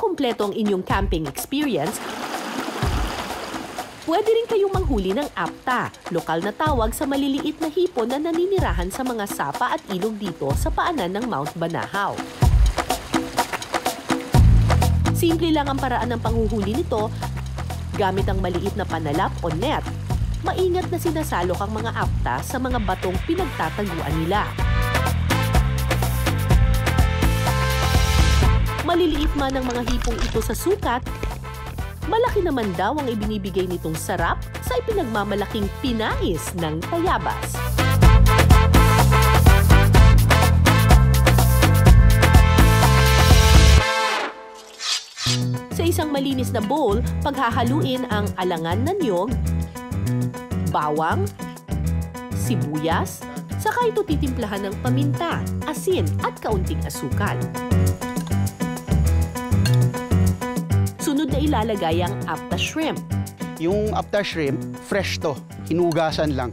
makumpleto ang inyong camping experience, pwede rin kayong manghuli ng apta, lokal na tawag sa maliliit na hipon na naninirahan sa mga sapa at ilog dito sa paanan ng Mount Banahaw. Simple lang ang paraan ng panghuhuli nito gamit ang maliit na panalap o net. Maingat na sinasalok ang mga apta sa mga batong pinagtataguan nila. Maliliit man ang mga hipong ito sa sukat, malaki naman daw ang ibinibigay nitong sarap sa ipinagmamalaking pinais ng Tayabas. Sa isang malinis na bowl, paghahaluin ang alangan na niyog, bawang, sibuyas, saka ito titimplahan ng paminta, asin at kaunting asukal. Sunod na ilalagay ang apta shrimp. Yung apta shrimp, fresh to. Hinugasan lang.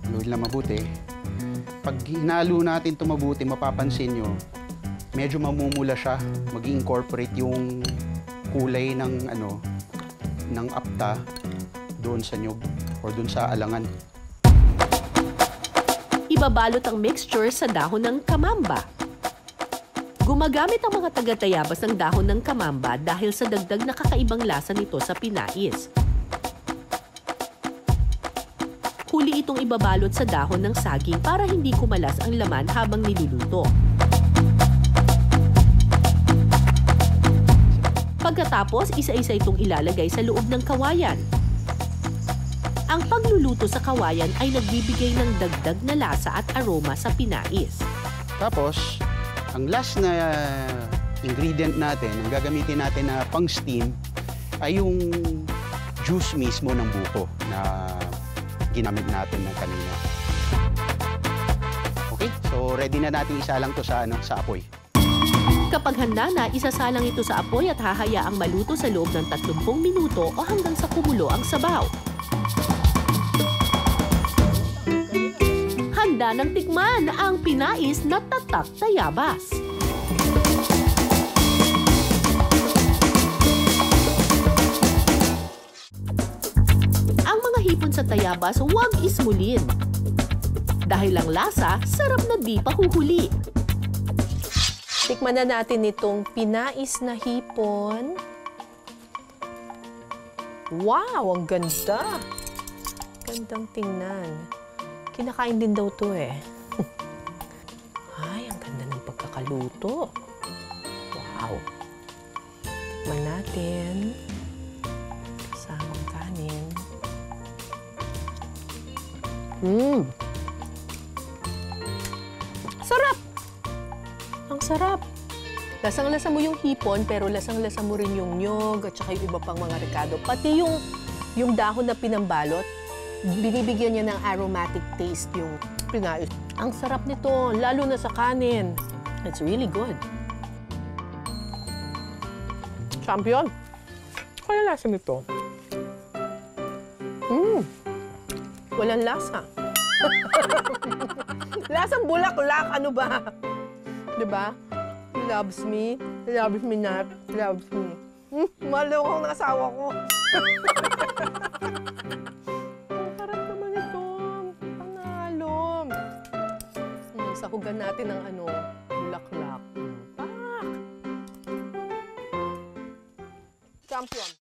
Haluin lang mabuti. Pag hinalo natin ito mabuti, mapapansin nyo, medyo mamumula siya. Mag-incorporate yung kulay ng, ng apta doon sa nyug or doon sa alangan. Ibabalot ang mixture sa dahon ng kamamba. Gumagamit ang mga taga-Tayabas ng dahon ng kamamba dahil sa dagdag na kakaibang lasa nito sa pinais. Huli itong ibabalot sa dahon ng saging para hindi kumalas ang laman habang niluluto. Pagkatapos, isa-isa itong ilalagay sa loob ng kawayan. Ang pagluluto sa kawayan ay nagbibigay ng dagdag na lasa at aroma sa pinais. Tapos, ang last na ingredient natin, ang gagamitin natin na pang-steam, ay yung juice mismo ng buko na ginamit natin ng kanina. Okay, so ready na natin isalang to sa apoy. Kapag handa na, isasalang ito sa apoy at hahayaang maluto sa loob ng 30 minuto o hanggang sa kumulo ang sabaw. Handa ng tikman ang pinais na tatak Tayabas. Ang mga hipon sa Tayabas huwag ismulin. Dahil ang lasa, sarap na di pa huhuli. Tikman na natin itong pinais na hipon. Wow, ang ganda! Gandang tingnan. Kinakain din daw to eh. Ay, ang ganda ng pagkakaluto. Wow. Tikman natin. Kasamang kanin. Sarap! Ang sarap. Lasang-lasa mo yung hipon, pero lasang-lasa mo rin yung nyog at saka yung iba pang mga rekado. Pati yung dahon na pinambalot, binibigyan niya ng aromatic taste yung pinais. Ang sarap nito, lalo na sa kanin. It's really good. Champion. Kaya lasa nito. Walang lasa. Lasang bulaklak, ano ba? Diba? He loves me not, loves me. Maloko ang asawa ko. Ang sarap naman ito. Panalo. Sahugan natin ng bulaklak. Pak! Champion.